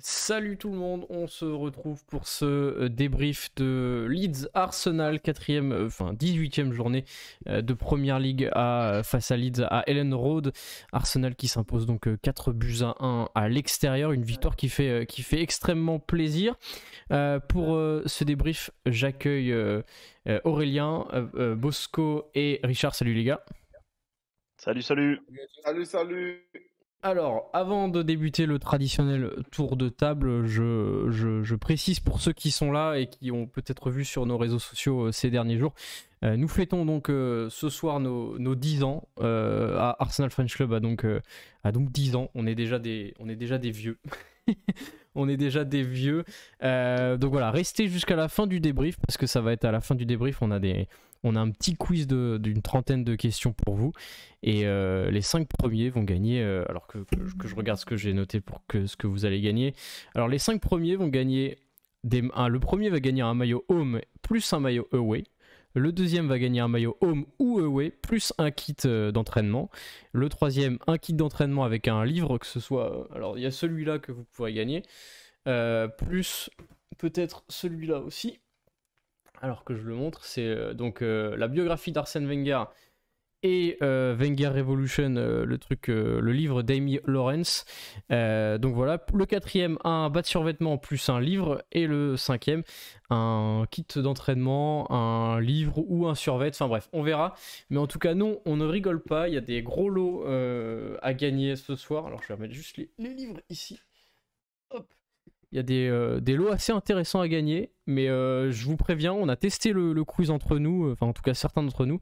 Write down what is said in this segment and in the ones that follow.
Salut tout le monde, on se retrouve pour ce débrief de Leeds Arsenal, 18e journée de Première Ligue face à Leeds à Ellen Road. Arsenal qui s'impose donc 4-1 à l'extérieur, une victoire qui fait extrêmement plaisir. Pour ce débrief, j'accueille Aurélien, Bosco et Richard. Salut les gars. Salut, salut. Salut. Alors, avant de débuter le traditionnel tour de table, je précise pour ceux qui sont là et qui ont peut-être vu sur nos réseaux sociaux ces derniers jours, nous fêtons donc ce soir nos 10 ans. Arsenal French Club a donc 10 ans. On est déjà des vieux. On est déjà des vieux. Donc voilà, restez jusqu'à la fin du débrief parce que ça va être à la fin du débrief. On a un petit quiz d'une trentaine de questions pour vous. Et les 5 premiers vont gagner, alors que je regarde ce que j'ai noté pour ce que vous allez gagner. Alors les 5 premiers vont gagner, le premier va gagner un maillot home plus un maillot away. Le deuxième va gagner un maillot home ou away plus un kit d'entraînement. Le troisième, un kit d'entraînement avec un livre, que ce soit... alors il y a celui-là que vous pourrez gagner, plus peut-être celui-là aussi. Alors que je le montre, c'est la biographie d'Arsène Wenger et Wenger Revolution, le livre d'Amy Lawrence. Donc voilà, le quatrième, un bas de survêtement plus un livre, et le cinquième, un kit d'entraînement, un livre ou un survêt. Enfin bref, on verra. Mais en tout cas, non, on ne rigole pas. Il y a des gros lots à gagner ce soir. Alors je vais remettre juste les livres ici. Hop. Il y a des lots assez intéressants à gagner, mais je vous préviens, on a testé le quiz entre nous, enfin en tout cas certains d'entre nous.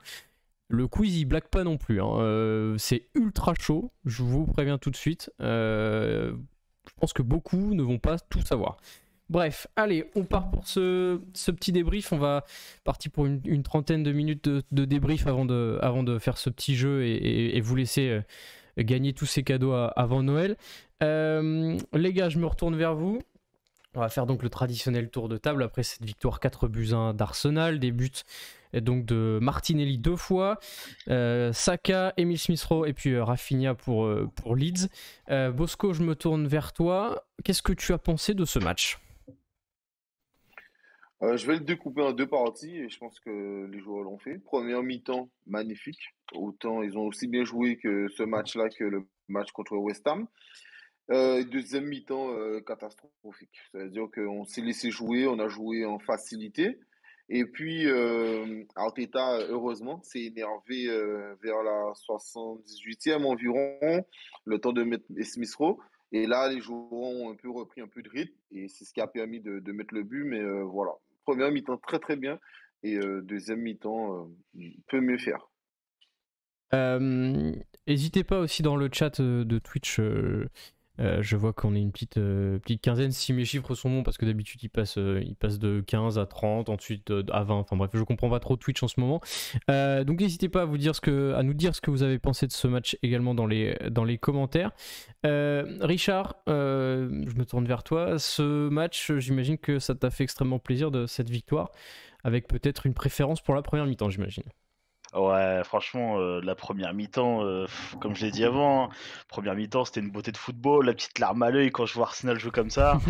Le quiz il blague pas non plus, hein. C'est ultra chaud, je vous préviens tout de suite. Je pense que beaucoup ne vont pas tout savoir. Bref, allez, on part pour ce petit débrief. On va partir pour une trentaine de minutes de débrief avant de faire ce petit jeu et vous laisser gagner tous ces cadeaux avant Noël. Les gars, je me retourne vers vous. On va faire donc le traditionnel tour de table après cette victoire 4-1 d'Arsenal, des buts donc de Martinelli 2 fois, Saka, Emile Smith-Rowe et puis Rafinha pour Leeds. Bosco, je me tourne vers toi. Qu'est-ce que tu as pensé de ce match ? Je vais le découper en deux parties et je pense que les joueurs l'ont fait. Première mi-temps, magnifique. Autant ils ont aussi bien joué que ce match-là que le match contre West Ham. Deuxième mi-temps, catastrophique. C'est-à-dire qu'on s'est laissé jouer, on a joué en facilité. Et puis, Arteta, heureusement, s'est énervé vers la 78e environ, le temps de mettre Smith Rowe. Et là, les joueurs ont un peu repris un peu de rythme et c'est ce qui a permis de mettre le but. Mais voilà, première mi-temps très très bien et deuxième mi-temps, peut mieux faire. N'hésitez pas aussi dans le chat de Twitch. Je vois qu'on est une petite quinzaine si mes chiffres sont bons, parce que d'habitude il passe de 15 à 30, ensuite à 20. Enfin bref, je comprends pas trop Twitch en ce moment. Donc n'hésitez pas à nous dire ce que vous avez pensé de ce match également dans les commentaires. Richard, je me tourne vers toi. Ce match, j'imagine que ça t'a fait extrêmement plaisir de cette victoire, avec peut-être une préférence pour la première mi-temps, j'imagine. Ouais, franchement, la première mi-temps, comme je l'ai dit avant, hein, première mi-temps, c'était une beauté de football, la petite larme à l'œil quand je vois Arsenal jouer comme ça.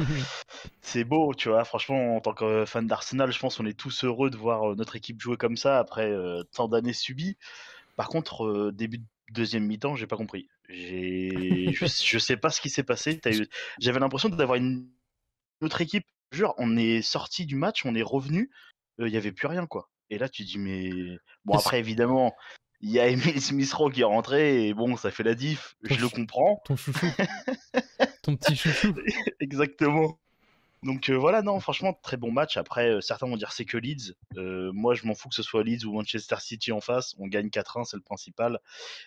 C'est beau, tu vois. Franchement, en tant que fan d'Arsenal, je pense qu'on est tous heureux de voir notre équipe jouer comme ça après tant d'années subies. Par contre, début de deuxième mi-temps, j'ai pas compris. Je sais pas ce qui s'est passé. J'avais l'impression d'avoir une autre équipe. Jure, on est sorti du match, on est revenu, il y avait plus rien, quoi. Et là, tu dis, mais bon, après, évidemment, il y a Emile Smith-Rowe qui est rentré et bon, ça fait la diff. Je le comprends. Ton chouchou. Ton petit chouchou. Exactement. Donc voilà, non, franchement, très bon match. Après, certains vont dire c'est que Leeds. Moi, je m'en fous que ce soit Leeds ou Manchester City en face. On gagne 4-1, c'est le principal.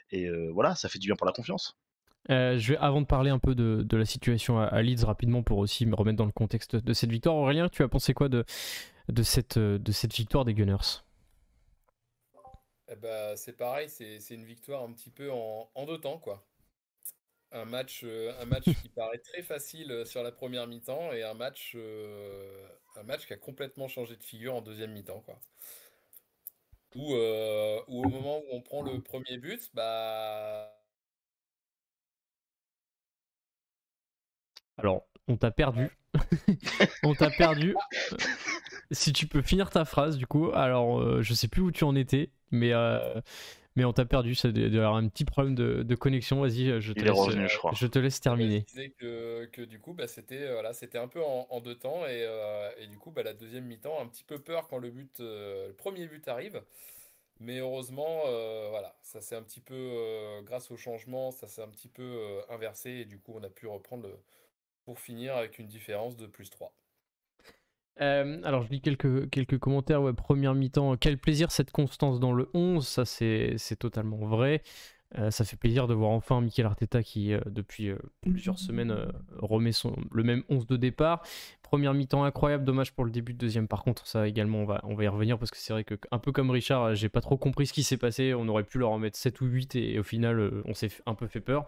Et voilà, ça fait du bien pour la confiance. Avant de parler un peu de la situation à Leeds rapidement, pour aussi me remettre dans le contexte de cette victoire, Aurélien, tu as pensé quoi de cette victoire des Gunners ? Eh ben, c'est pareil, c'est une victoire un petit peu en deux temps, quoi. Un match qui paraît très facile sur la première mi-temps et un match qui a complètement changé de figure en deuxième mi-temps, quoi. Où au moment où on prend le premier but, bah, Alors, on t'a perdu. On t'a perdu. Si tu peux finir ta phrase, du coup. Alors, je sais plus où tu en étais, mais on t'a perdu. Ça doit y avoir un petit problème de connexion. Vas-y, Il est revenu, je crois. je te laisse terminer. Je disais que du coup, c'était un peu en deux temps. Et du coup, la deuxième mi-temps, un petit peu peur quand le premier but arrive. Mais heureusement, ça s'est un petit peu, grâce au changement, ça s'est un petit peu inversé. Et du coup, on a pu reprendre pour finir avec une différence de +3. Alors je lis quelques commentaires. Ouais, première mi-temps, quel plaisir cette constance dans le 11, ça c'est totalement vrai. Ça fait plaisir de voir enfin Mikel Arteta qui depuis plusieurs semaines remet le même 11 de départ. Première mi-temps incroyable, dommage pour le début de deuxième. Par contre, ça également on va y revenir parce que c'est vrai que un peu comme Richard, j'ai pas trop compris ce qui s'est passé. On aurait pu leur en mettre 7 ou 8 et au final on s'est un peu fait peur.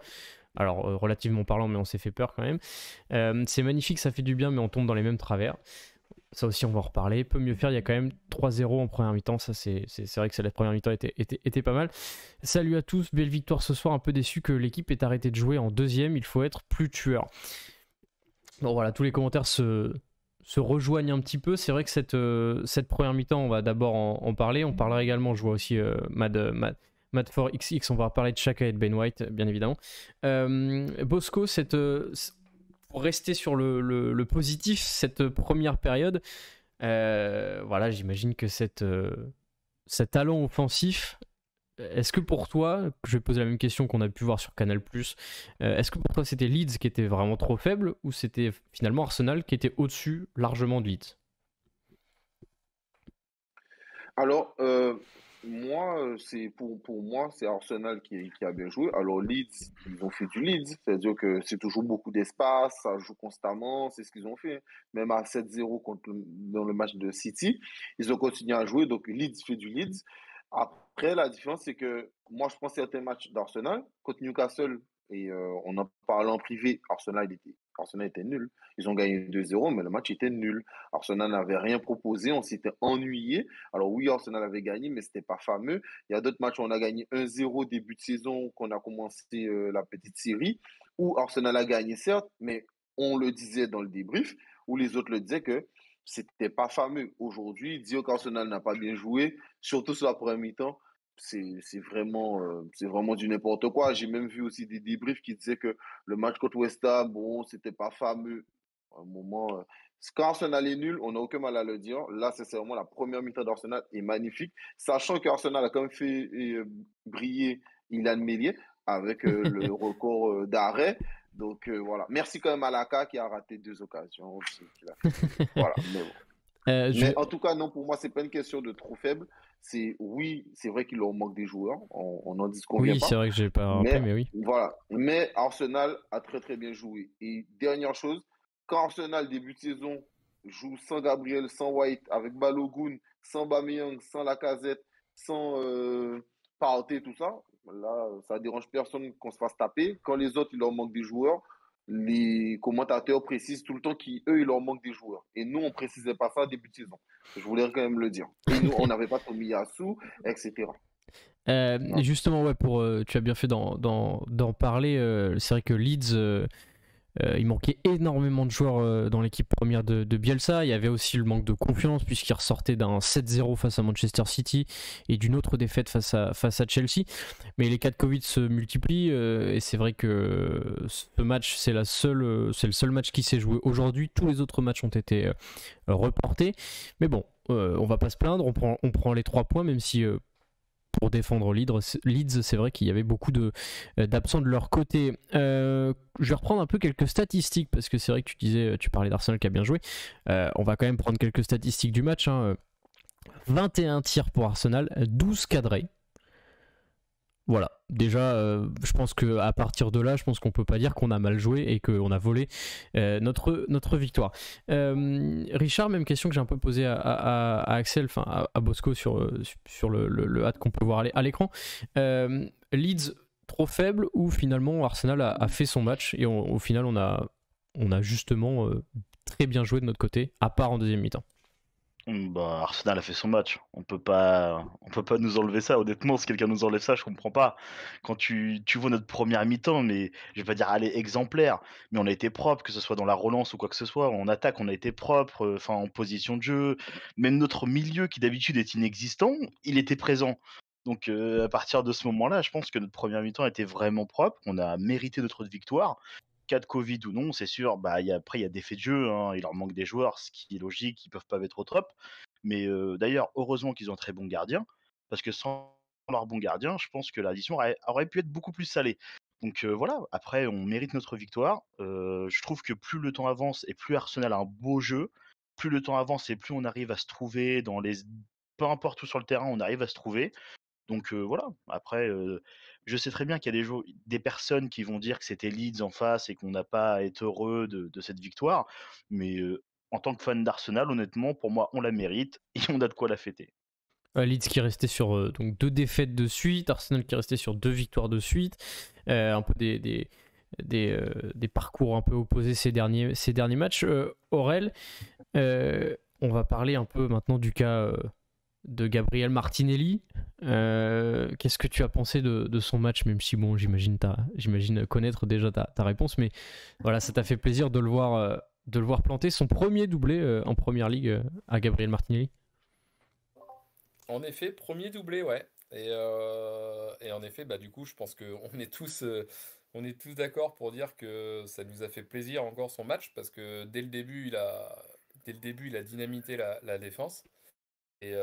Alors relativement parlant, mais on s'est fait peur quand même. C'est magnifique, ça fait du bien, mais on tombe dans les mêmes travers. Ça aussi, on va en reparler. Peut mieux faire, il y a quand même 3-0 en première mi-temps. Ça, c'est vrai que la première mi-temps était pas mal. Salut à tous, belle victoire ce soir. Un peu déçu que l'équipe ait arrêté de jouer en deuxième. Il faut être plus tueur. Bon, voilà, tous les commentaires se rejoignent un petit peu. C'est vrai que cette première mi-temps, on va d'abord en parler. On parlera également, je vois aussi Mad4XX, on va parler de Xhaka et de Ben White, bien évidemment. Bosco, pour rester sur le positif, cette première période, voilà, j'imagine que cet talent offensif, est-ce que pour toi, je vais poser la même question qu'on a pu voir sur Canal+, est-ce que pour toi c'était Leeds qui était vraiment trop faible ou c'était finalement Arsenal qui était au-dessus largement de Leeds? Alors, moi, pour moi, c'est Arsenal qui a bien joué. Alors, Leeds, ils ont fait du Leeds, c'est-à-dire que c'est toujours beaucoup d'espace, ça joue constamment, c'est ce qu'ils ont fait. Même à 7-0 dans le match de City, ils ont continué à jouer, donc Leeds fait du Leeds. Après, la différence, c'est que moi, je pense à certains matchs d'Arsenal, contre Newcastle, et on en parlait en privé, Arsenal était nul. Ils ont gagné 2-0, mais le match était nul. Arsenal n'avait rien proposé, on s'était ennuyé. Alors oui, Arsenal avait gagné, mais c'était pas fameux. Il y a d'autres matchs où on a gagné 1-0 début de saison, qu'on a commencé la petite série, où Arsenal a gagné certes, mais on le disait dans le débrief, où les autres le disaient que c'était pas fameux. Aujourd'hui, dire qu'Arsenal n'a pas bien joué, surtout sur la première mi-temps, c'est vraiment du n'importe quoi. J'ai même vu aussi des débriefs qui disaient que le match contre West Ham, bon, c'était pas fameux. À un moment, quand Arsenal est nul, on n'a aucun mal à le dire. Là, c'est vraiment la première mi-temps d'Arsenal est magnifique, sachant qu'Arsenal a quand même fait briller Illan Meslier avec le record d'arrêt. Donc voilà. Merci quand même à Laka qui a raté 2 occasions aussi. Voilà. Mais bon. Mais en tout cas, non, pour moi, c'est pas une question de trop faible. Oui, c'est vrai qu'il leur manque des joueurs. On n'en dit qu'on vient pas. Oui, c'est vrai que j'ai pas rappelé, mais oui. Voilà. Mais Arsenal a très très bien joué. Et dernière chose, quand Arsenal début de saison joue sans Gabriel, sans White, avec Balogun, sans Aubameyang, sans Lacazette, sans Partey, tout ça, là, ça dérange personne qu'on se fasse taper. Quand les autres, il leur manque des joueurs, les commentateurs précisent tout le temps qu'eux, il leur manque des joueurs. Et nous, on ne précisait pas ça début de saison. Je voulais quand même le dire. Et nous, on n'avait pas Tomiyasu, etc. Justement, ouais, tu as bien fait d'en parler. C'est vrai que Leeds, il manquait énormément de joueurs dans l'équipe première de Bielsa. Il y avait aussi le manque de confiance puisqu'il ressortait d'un 7-0 face à Manchester City et d'une autre défaite face à Chelsea. Mais les cas de Covid se multiplient et c'est vrai que ce match, c'est le seul match qui s'est joué aujourd'hui. Tous les autres matchs ont été reportés. Mais bon, on va pas se plaindre. On prend les 3 points, même si pour défendre Leeds, c'est vrai qu'il y avait beaucoup d'absents de leur côté. Je vais reprendre un peu quelques statistiques parce que c'est vrai que tu parlais d'Arsenal qui a bien joué. On va quand même prendre quelques statistiques du match. 21 tirs pour Arsenal, 12 cadrés. Voilà, déjà, je pense qu'à partir de là, je pense qu'on peut pas dire qu'on a mal joué et qu'on a volé notre victoire. Richard, même question que j'ai un peu posée à Axel, enfin à Bosco sur le hâte qu'on peut voir à l'écran. Leeds trop faible ou finalement Arsenal a fait son match et au final on a justement très bien joué de notre côté, à part en deuxième mi-temps. Bah, Arsenal a fait son match. On peut pas nous enlever ça. Honnêtement, si quelqu'un nous enlève ça, je comprends pas. Quand tu vois notre première mi-temps, mais je vais pas dire aller exemplaire, mais on a été propre, que ce soit dans la relance ou quoi que ce soit. En attaque, on a été propre, enfin en position de jeu. Même notre milieu, qui d'habitude est inexistant, il était présent. Donc à partir de ce moment-là, je pense que notre première mi-temps était vraiment propre. On a mérité notre victoire. Cas de Covid ou non, c'est sûr, bah, après, il y a des faits de jeu, hein, il leur manque des joueurs, ce qui est logique, ils peuvent pas être au top. Mais d'ailleurs, heureusement qu'ils ont un très bon gardien, parce que sans leur bon gardien, je pense que l'addition aurait pu être beaucoup plus salée. Donc voilà, après, on mérite notre victoire. Je trouve que plus le temps avance et plus Arsenal a un beau jeu, plus le temps avance et plus on arrive à se trouver dans les... Peu importe où sur le terrain, on arrive à se trouver. Donc voilà, après, je sais très bien qu'il y a des personnes qui vont dire que c'était Leeds en face et qu'on n'a pas à être heureux de cette victoire. Mais en tant que fan d'Arsenal, honnêtement, pour moi, on la mérite et on a de quoi la fêter. Leeds qui restait sur donc 2 défaites de suite, Arsenal qui restait sur 2 victoires de suite, un peu des parcours un peu opposés ces derniers matchs. Aurel, on va parler un peu maintenant du cas de Gabriel Martinelli. Qu'est-ce que tu as pensé de son match, même si bon, j'imagine connaître déjà ta réponse, mais voilà, ça t'a fait plaisir de le voir planter son premier doublé en première ligue à Gabriel Martinelli. En effet, premier doublé, ouais. Et en effet, bah, du coup, je pense qu'on est on est tous d'accord pour dire que ça nous a fait plaisir encore son match parce que dès le début, il a dynamité la défense. Et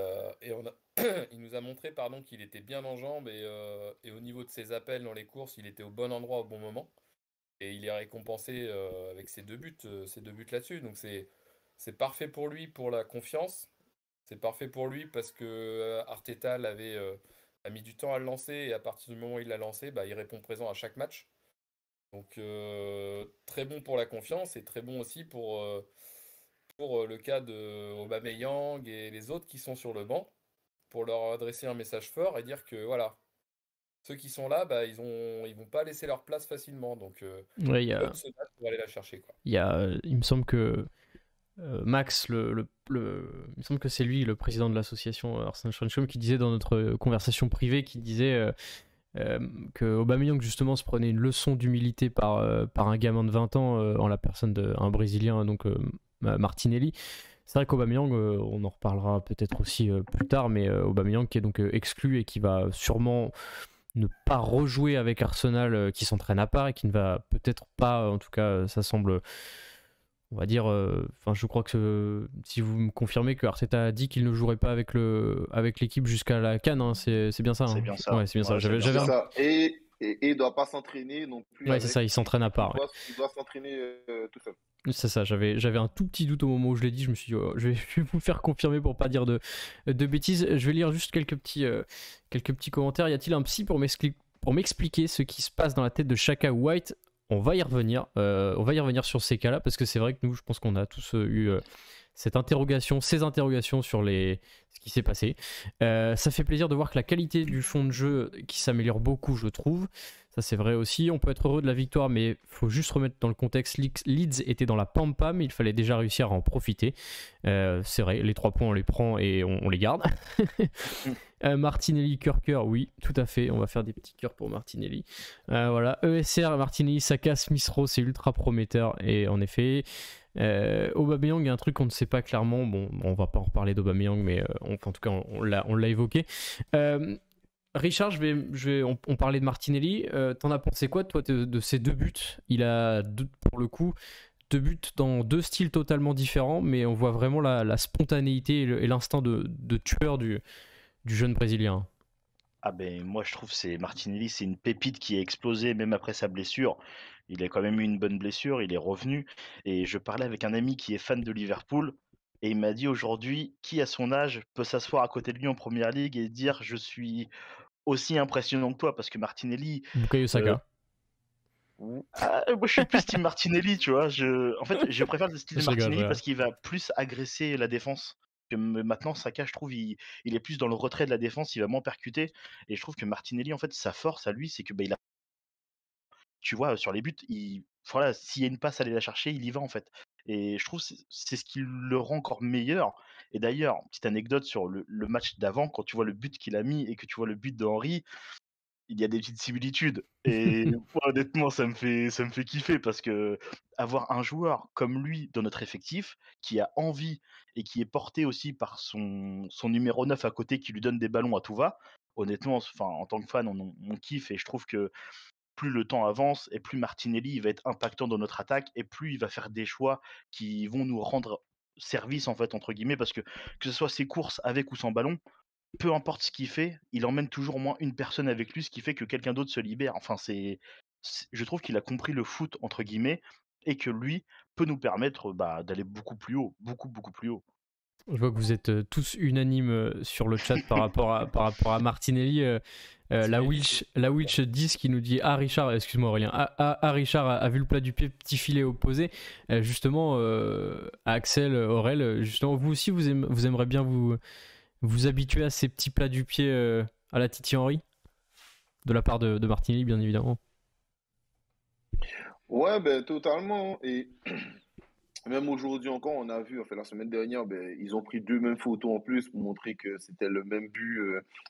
il nous a montré pardon, qu'il était bien en jambes et au niveau de ses appels dans les courses, il était au bon endroit au bon moment. Et il est récompensé avec ses deux buts là-dessus. Donc c'est parfait pour lui pour la confiance. C'est parfait pour lui parce que Arteta a mis du temps à le lancer et à partir du moment où il l'a lancé, bah, il répond présent à chaque match. Donc très bon pour la confiance et très bon aussi pour le cas de Aubameyang et les autres qui sont sur le banc, pour leur adresser un message fort et dire que voilà, ceux qui sont là, bah, ils vont pas laisser leur place facilement. Donc Ouais, ils peuvent se battre pour aller la chercher, quoi. il me semble que Max, il me semble que c'est lui, le président de l'association Arsenal Schönschum, qui disait dans notre conversation privée, qui disait que Aubameyang justement se prenait une leçon d'humilité par un gamin de 20 ans en la personne d'un Brésilien, donc Martinelli. C'est vrai qu'Aubameyang, on en reparlera peut-être aussi plus tard, mais Aubameyang qui est donc exclu et qui va sûrement ne pas rejouer avec Arsenal, qui s'entraîne à part et qui ne va peut-être pas, en tout cas ça semble, on va dire, je crois que si vous me confirmez que Arteta a dit qu'il ne jouerait pas avec l'équipe jusqu'à la CAN, hein, c'est bien ça. C'est Hein. bien ça. Ouais, c'est bien ça. Ouais, c'est bien C'est J'avais ça. Et il doit pas s'entraîner non plus Ouais, c'est ça, il s'entraîne à part. Il doit s'entraîner tout seul. C'est ça, j'avais un tout petit doute au moment où je l'ai dit, je me suis dit, oh, je vais vous faire confirmer pour pas dire de bêtises. Je vais lire juste quelques petits commentaires. Y a-t-il un psy pour m'expliquer ce qui se passe dans la tête de Xhaka ou White? On va y revenir. On va y revenir sur ces cas-là, parce que c'est vrai que nous, je pense qu'on a tous eu ces interrogations sur ce qui s'est passé. Ça fait plaisir de voir que la qualité du fond de jeu qui s'améliore beaucoup, je trouve. Ça, c'est vrai aussi. On peut être heureux de la victoire, mais il faut juste remettre dans le contexte. Leeds était dans la pampa, mais il fallait déjà réussir à en profiter. C'est vrai, les 3 points, on les prend et on les garde. Martinelli, cœur, oui, tout à fait. On va faire des petits cœurs pour Martinelli. Voilà, ESR, Martinelli, Saka, Smith-Rowe, c'est ultra prometteur. Et en effet, Aubameyang, il y a un truc qu'on ne sait pas clairement. Bon, on va pas en reparler d'Aubameyang, mais en tout cas, on l'a évoqué. Richard, on parlait de Martinelli. T'en as pensé quoi, toi, de ces 2 buts? Il a, pour le coup, 2 buts dans 2 styles totalement différents, mais on voit vraiment la spontanéité et l'instinct de tueur du jeune Brésilien. Ah ben moi je trouve c'est Martinelli, c'est une pépite qui a explosé même après sa blessure. Il a quand même eu une bonne blessure, il est revenu. Et je parlais avec un ami qui est fan de Liverpool et il m'a dit aujourd'hui, qui à son âge peut s'asseoir à côté de lui en première ligue et dire je suis aussi impressionnant que toi parce que Martinelli. Bukayo Saka. Moi je suis plus team Martinelli, tu vois. En fait, je préfère le style de Martinelli parce qu'il va plus agresser la défense. Que maintenant, Saka, je trouve, il est plus dans le retrait de la défense, il va moins percuter. Et je trouve que Martinelli, en fait, sa force à lui, c'est que il a, tu vois, sur les buts, voilà, s'il y a une passe, aller la chercher, il y va en fait. Et je trouve que c'est ce qui le rend encore meilleur. Et d'ailleurs, petite anecdote sur le match d'avant, quand tu vois le but qu'il a mis et que tu vois le but de Henry, il y a des petites similitudes. Et moi, honnêtement, ça me fait kiffer parce que avoir un joueur comme lui dans notre effectif, qui a envie et qui est porté aussi par son numéro 9 à côté qui lui donne des ballons à tout va, honnêtement, enfin, en tant que fan, on kiffe et je trouve que plus le temps avance et plus Martinelli il va être impactant dans notre attaque et plus il va faire des choix qui vont nous rendre service en fait entre guillemets parce que ce soit ses courses avec ou sans ballon, peu importe ce qu'il fait, il emmène toujours au moins une personne avec lui, ce qui fait que quelqu'un d'autre se libère. Enfin, je trouve qu'il a compris le foot entre guillemets et que lui peut nous permettre d'aller beaucoup plus haut, beaucoup beaucoup plus haut. Je vois que vous êtes tous unanimes sur le chat par rapport à Martinelli. La Wilch 10 qui nous dit Richard, excuse-moi Aurélien, Richard a vu le plat du pied, petit filet opposé. Justement, Axel, Aurel, justement, vous aussi, vous aimeriez bien vous habituer à ces petits plats du pied à la Titi Henry de la part de Martinelli, bien évidemment. Ouais, ben totalement. Et même aujourd'hui encore, on a vu, enfin la semaine dernière, ben, ils ont pris 2 mêmes photos en plus pour montrer que c'était le même but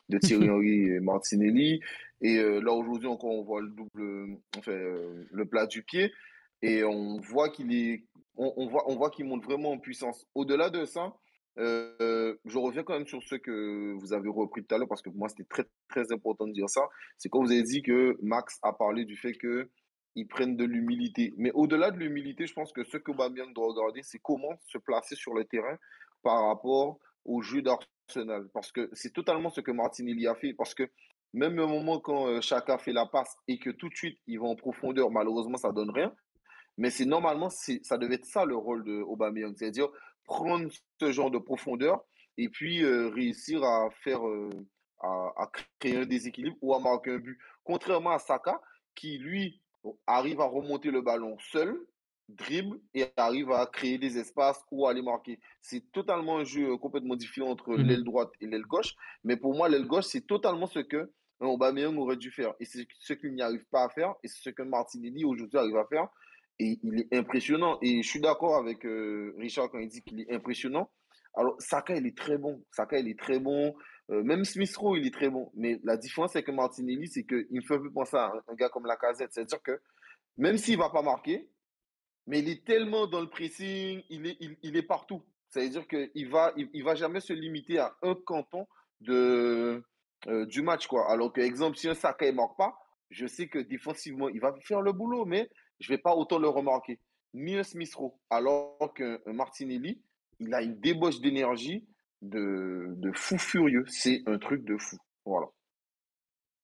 de Thierry Henry et Martinelli. Et là aujourd'hui encore, on voit le double, enfin le plat du pied, et on voit on voit qu'il monte vraiment en puissance. Au-delà de ça, je reviens quand même sur ce que vous avez repris tout à l'heure parce que pour moi c'était très très important de dire ça. C'est quand vous avez dit que Max a parlé du fait que ils prennent de l'humilité. Mais au-delà de l'humilité, je pense que ce que Aubameyang doit regarder, c'est comment se placer sur le terrain par rapport au jeu d'Arsenal. Parce que c'est totalement ce que Martinelli a fait. Parce que même au moment quand Xhaka fait la passe et que tout de suite il va en profondeur, malheureusement ça donne rien. Mais c'est normalement, ça devait être ça le rôle de Aubameyang, c'est-à-dire prendre ce genre de profondeur et puis réussir à faire, à créer un déséquilibre ou à marquer un but. Contrairement à Saka, qui lui arrive à remonter le ballon seul, dribble et arrive à créer des espaces ou à aller marquer. C'est totalement un jeu complètement différent entre l'aile droite et l'aile gauche. Mais pour moi, l'aile gauche, c'est totalement ce que Aubameyang aurait dû faire. Et c'est ce qu'il n'y arrive pas à faire. Et c'est ce que Martinelli aujourd'hui arrive à faire. Et il est impressionnant. Et je suis d'accord avec Richard quand il dit qu'il est impressionnant. Alors, Saka, il est très bon. Saka, il est très bon. Même Smith Rowe, il est très bon. Mais la différence avec Martinelli, c'est qu'il me fait un peu penser à un gars comme Lacazette. C'est-à-dire que même s'il ne va pas marquer, mais il est tellement dans le pressing, il est partout. C'est-à-dire qu'il il va jamais se limiter à un canton du match, quoi. Alors que, exemple, si un Saka ne marque pas, je sais que défensivement, il va faire le boulot, mais je ne vais pas autant le remarquer. Ni un Smith Rowe. Alors qu'un Martinelli, il a une débauche d'énergie de fou furieux. C'est un truc de fou. Voilà.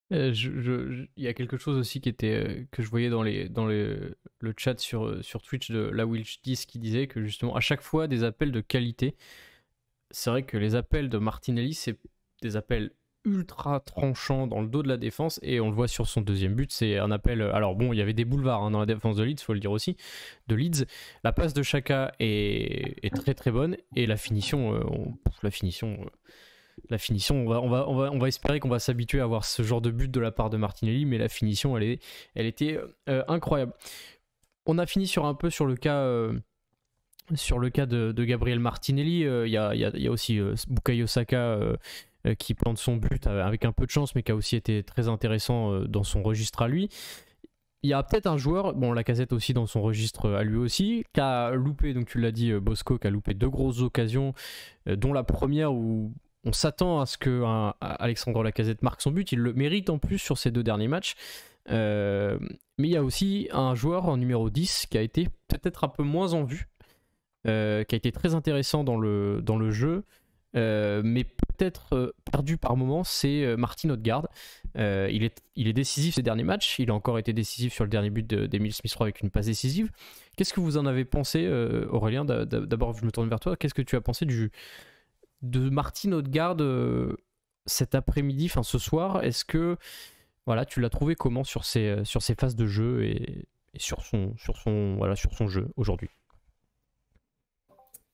Il y a quelque chose aussi qui était que je voyais dans le chat sur Twitch de la Wilch 10 qui disait que justement à chaque fois des appels de qualité. C'est vrai que les appels de Martinelli, c'est des appels ultra tranchants dans le dos de la défense et on le voit sur son deuxième but, c'est un appel. Alors bon, il y avait des boulevards dans la défense de Leeds, faut le dire aussi, de Leeds. La passe de Xhaka est très très bonne et la finition, on va espérer qu'on va s'habituer à voir ce genre de but de la part de Martinelli, mais la finition, elle était incroyable. On a fini sur le cas de Gabriel Martinelli. Il y a aussi Bukayo Saka qui plante son but avec un peu de chance, mais qui a aussi été très intéressant dans son registre à lui. Il y a peut-être un joueur, bon Lacazette aussi dans son registre à lui aussi, qui a loupé, donc tu l'as dit Bosco, qui a loupé 2 grosses occasions, dont la première où on s'attend à ce que Alexandre Lacazette marque son but, il le mérite en plus sur ces 2 derniers matchs. Mais il y a aussi un joueur en numéro 10 qui a été peut-être un peu moins en vue, qui a été très intéressant dans le jeu, mais peut-être perdu par moment, c'est Martin Odegaard. Il est décisif ces derniers matchs, il a encore été décisif sur le dernier but d'Emile Smith-Rowe avec une passe décisive. Qu'est-ce que vous en avez pensé, Aurélien? D'abord, je me tourne vers toi. Qu'est-ce que tu as pensé de Martin Odegaard cet après-midi, enfin ce soir? Est-ce que voilà, tu l'as trouvé comment sur ses phases de jeu et sur son jeu aujourd'hui?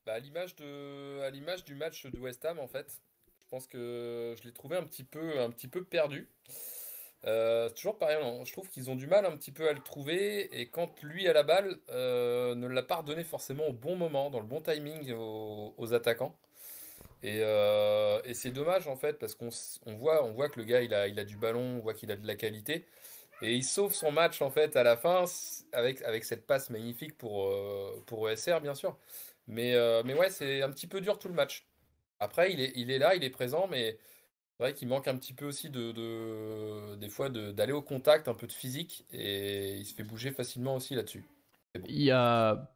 À l'image du match de West Ham, en fait, je pense que je l'ai trouvé un petit peu perdu. C'est toujours pareil, je trouve qu'ils ont du mal un petit peu à le trouver, et quand lui a la balle, ne l'a pas redonné forcément au bon moment, dans le bon timing aux attaquants. Et c'est dommage en fait, parce on voit que le gars il a du ballon, on voit qu'il a de la qualité, et il sauve son match en fait à la fin avec cette passe magnifique pour ESR bien sûr. Mais ouais, c'est un petit peu dur tout le match. Après, il est là, il est présent, mais c'est vrai qu'il manque un petit peu aussi des fois d'aller au contact, un peu de physique, et il se fait bouger facilement aussi là-dessus. C'est bon. Il y a,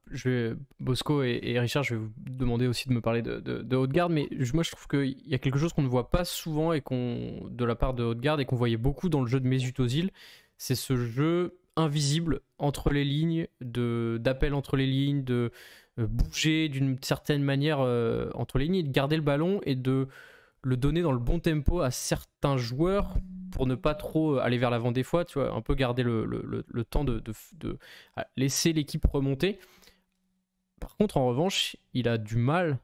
Bosco et Richard, je vais vous demander aussi de me parler de Haute-Garde, mais moi je trouve qu'il y a quelque chose qu'on ne voit pas souvent de la part de Haute-Garde et qu'on voyait beaucoup dans le jeu de Mesut Özil, c'est ce jeu invisible entre les lignes, d'appel entre les lignes, de bouger d'une certaine manière entre les lignes, de garder le ballon et de le donner dans le bon tempo à certains joueurs pour ne pas trop aller vers l'avant des fois, tu vois, un peu garder le temps de laisser l'équipe remonter. Par contre, en revanche, il a du mal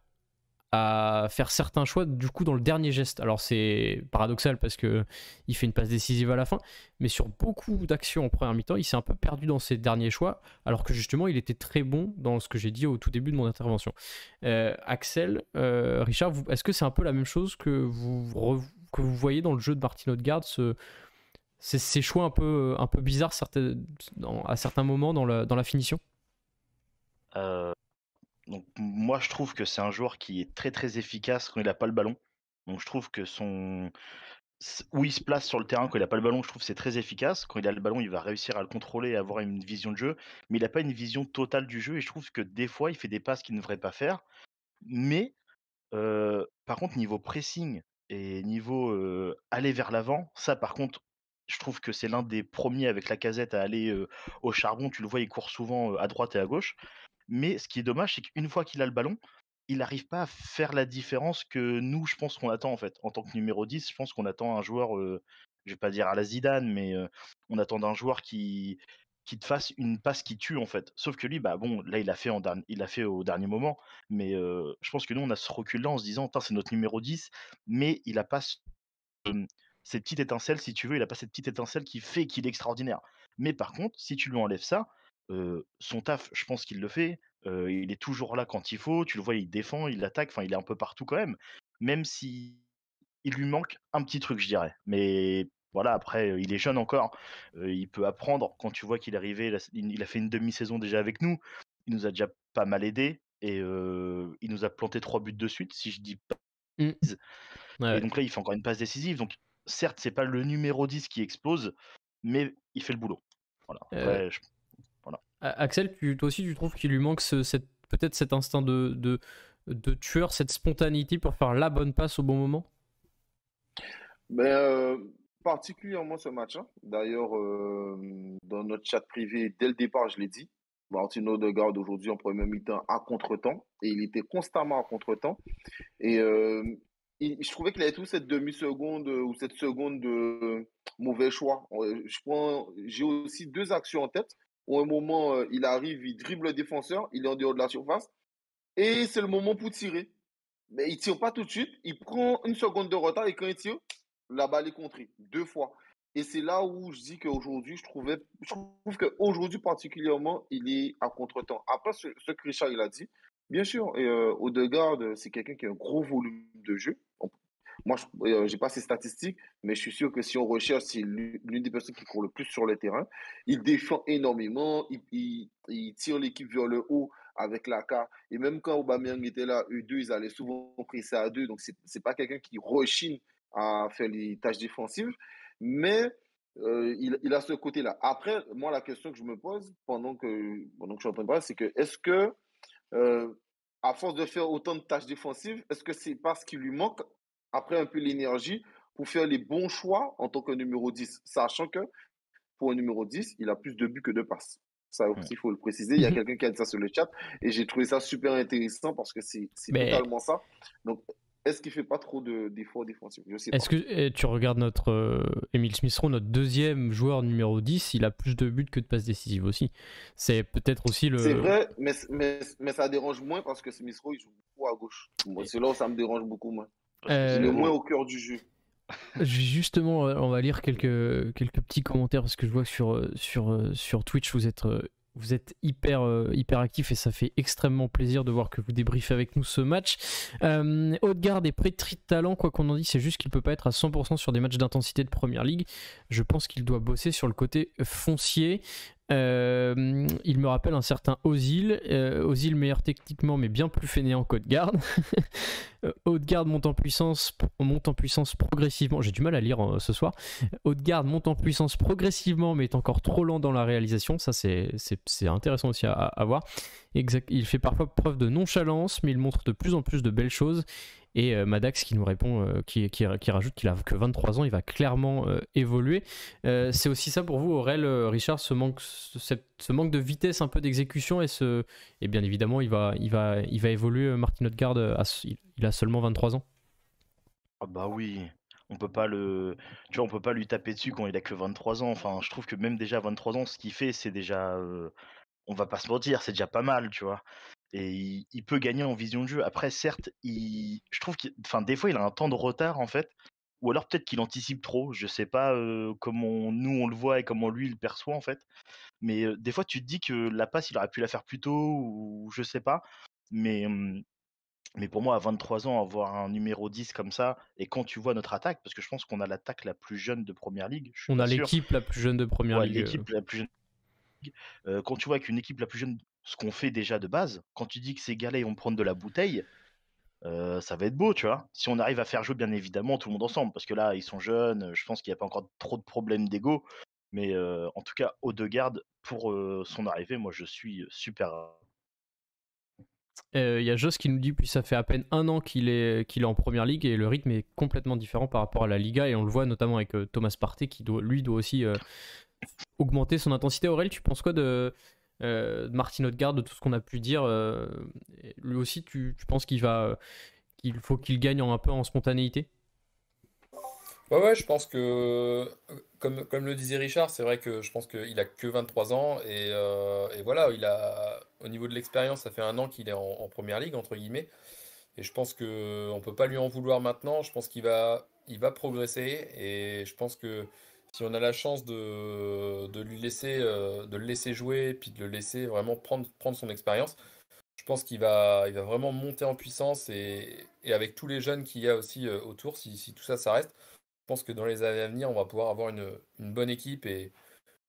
à faire certains choix du coup dans le dernier geste. Alors c'est paradoxal parce que il fait une passe décisive à la fin, mais sur beaucoup d'actions en première mi-temps, il s'est un peu perdu dans ses derniers choix, alors que justement il était très bon dans ce que j'ai dit au tout début de mon intervention. Axel, Richard, est-ce que c'est un peu la même chose que vous voyez dans le jeu de Martin Odegaard, ces choix un peu bizarres à certains moments dans la finition? Donc moi je trouve que c'est un joueur qui est très très efficace quand il n'a pas le ballon. Donc je trouve que où il se place sur le terrain quand il n'a pas le ballon, je trouve que c'est très efficace. Quand il a le ballon, il va réussir à le contrôler et avoir une vision de jeu, mais il n'a pas une vision totale du jeu et je trouve que des fois il fait des passes qu'il ne devrait pas faire. Mais par contre niveau pressing et niveau aller vers l'avant, ça par contre, je trouve que c'est l'un des premiers avec la Casette à aller au charbon. Tu le vois, il court souvent à droite et à gauche. Mais ce qui est dommage, c'est qu'une fois qu'il a le ballon, il n'arrive pas à faire la différence que nous, je pense qu'on attend en fait. En tant que numéro 10, je pense qu'on attend un joueur, je vais pas dire à la Zidane, mais on attend d'un joueur qui te fasse une passe qui tue en fait. Sauf que lui, bah bon, là il a fait au dernier moment, mais je pense que nous on a ce recul-là en se disant, c'est notre numéro 10, mais il a pas cette petite étincelle, si tu veux, il a pas cette petite étincelle qui fait qu'il est extraordinaire. Mais par contre, si tu lui enlèves ça, son taf, je pense qu'il le fait. Il est toujours là quand il faut. Tu le vois, il défend, il attaque. Enfin, il est un peu partout quand même. Même si il lui manque un petit truc, je dirais. Mais voilà, après, il est jeune encore. Il peut apprendre. Quand tu vois qu'il est arrivé, il a fait une demi-saison déjà avec nous. Il nous a déjà pas mal aidé et il nous a planté 3 buts de suite, si je dis pas de bêtises. Et Ouais. donc là, il fait encore une passe décisive. Donc certes, c'est pas le numéro 10 qui explose, mais il fait le boulot. Voilà. Euh, Après, voilà. Axel, toi aussi, tu trouves qu'il lui manque peut-être cet instinct de tueur, cette spontanéité pour faire la bonne passe au bon moment? Mais particulièrement ce match, hein. D'ailleurs, dans notre chat privé, dès le départ, je l'ai dit, Martin Odegaard aujourd'hui en première mi-temps à contre-temps, et il était constamment à contre-temps. Et je trouvais qu'il avait tout cette demi-seconde ou cette seconde de mauvais choix. J'ai aussi deux actions en tête où à un moment, il arrive, il dribble le défenseur, il est en dehors de la surface, et c'est le moment pour tirer. Mais il tire pas tout de suite, il prend une seconde de retard et quand il tire, la balle est contrée deux fois. Et c'est là où je dis qu'aujourd'hui, je trouve qu'aujourd'hui particulièrement, il est à contre-temps. Après ce que Richard il a dit, bien sûr, et, Odegaard, c'est quelqu'un qui a un gros volume de jeu. Moi, je n'ai pas ces statistiques, mais je suis sûr que si on recherche, c'est l'une des personnes qui court le plus sur le terrain. Il défend énormément, il tire l'équipe vers le haut avec la K. Et même quand Aubameyang était là, eux deux, ils allaient souvent presser à deux. Donc, ce n'est pas quelqu'un qui rechigne à faire les tâches défensives. Mais il a ce côté-là. Après, moi, la question que je me pose pendant que je suis en train de parler, c'est que est-ce que, euh, à force de faire autant de tâches défensives, est-ce que c'est parce qu'il lui manque après un peu l'énergie pour faire les bons choix en tant que numéro 10, sachant que pour un numéro 10, il a plus de buts que de passes. Ça aussi, il faut le préciser. Il y a quelqu'un qui a dit ça sur le chat et j'ai trouvé ça super intéressant parce que c'est Mais totalement ça. Donc, est-ce qu'il ne fait pas trop d'efforts défensifs? Je sais pas. est-ce que tu regardes notre Emile Smith-Rowe, notre deuxième joueur numéro 10, il a plus de buts que de passes décisives aussi. C'est peut-être aussi C'est le... vrai, mais ça dérange moins parce que Smith Rowe, il joue beaucoup à gauche. Moi, c'est là où ça me dérange beaucoup moins. Il est moins au cœur du jeu. Justement, on va lire quelques petits commentaires parce que je vois que sur Twitch vous êtes hyper actif et ça fait extrêmement plaisir de voir que vous débriefez avec nous ce match. Odegaard est pétri de talent, quoi qu'on en dise, c'est juste qu'il peut pas être à 100% sur des matchs d'intensité de Première Ligue. Je pense qu'il doit bosser sur le côté foncier. Il me rappelle un certain Ozil. Ozil meilleur techniquement mais bien plus fainéant qu'Odegaard. Odegaard monte en puissance progressivement. J'ai du mal à lire ce soir. Odegaard monte en puissance progressivement mais est encore trop lent dans la réalisation. Ça c'est intéressant aussi à voir. Exact. Il fait parfois preuve de nonchalance mais il montre de plus en plus de belles choses. Et Madax qui nous répond, qui rajoute qu'il a que 23 ans, il va clairement évoluer. C'est aussi ça pour vous, Aurel, Richard, ce manque de vitesse, un peu d'exécution et bien évidemment il va évoluer. Martin Odegaard, il a seulement 23 ans. Ah bah oui, on peut pas tu vois, on peut pas lui taper dessus quand il a que 23 ans. Enfin, je trouve que même déjà à 23 ans, ce qu'il fait, c'est déjà, on va pas se mentir, c'est déjà pas mal, tu vois. Et il peut gagner en vision de jeu. Après, certes, je trouve enfin, des fois, il a un temps de retard en fait, ou alors peut-être qu'il anticipe trop. Je sais pas comment nous on le voit et comment lui il le perçoit en fait. Mais des fois, tu te dis que la passe, il aurait pu la faire plus tôt, ou je sais pas. Mais, mais pour moi, à 23 ans, avoir un numéro 10 comme ça, et quand tu vois notre attaque, parce que je pense qu'on a l'attaque la plus jeune de Première Ligue, je suis On pas a sûr. l'équipe la plus jeune de Première Ouais, Ligue. l'équipe la plus jeune. Quand tu vois qu'une équipe la plus jeune, ce qu'on fait déjà de base, quand tu dis que ces gars-là, ils vont prendre de la bouteille, ça va être beau, tu vois. Si on arrive à faire jouer, bien évidemment, tout le monde ensemble, parce que là, ils sont jeunes, je pense qu'il n'y a pas encore trop de problèmes d'ego. Mais en tout cas, Odegaard, pour son arrivée, moi, je suis super. Il y a Joss qui nous dit puis ça fait à peine un an qu'il est en Première Ligue et le rythme est complètement différent par rapport à la Liga et on le voit notamment avec Thomas Partey qui doit aussi augmenter son intensité. Aurel, tu penses quoi de Martin Odegaard, de tout ce qu'on a pu dire lui aussi, tu penses qu'il faut qu'il gagne un peu en spontanéité? Ouais, je pense que, comme le disait Richard, c'est vrai que je pense qu'il a que 23 ans et voilà, au niveau de l'expérience, ça fait un an qu'il est en première ligue, entre guillemets, et je pense que on peut pas lui en vouloir maintenant. Je pense qu'il va progresser et je pense que si on a la chance de le laisser jouer, puis de le laisser vraiment prendre son expérience, je pense qu'il va vraiment monter en puissance et avec tous les jeunes qu'il y a aussi autour, si tout ça reste. Je pense que dans les années à venir, on va pouvoir avoir une bonne équipe et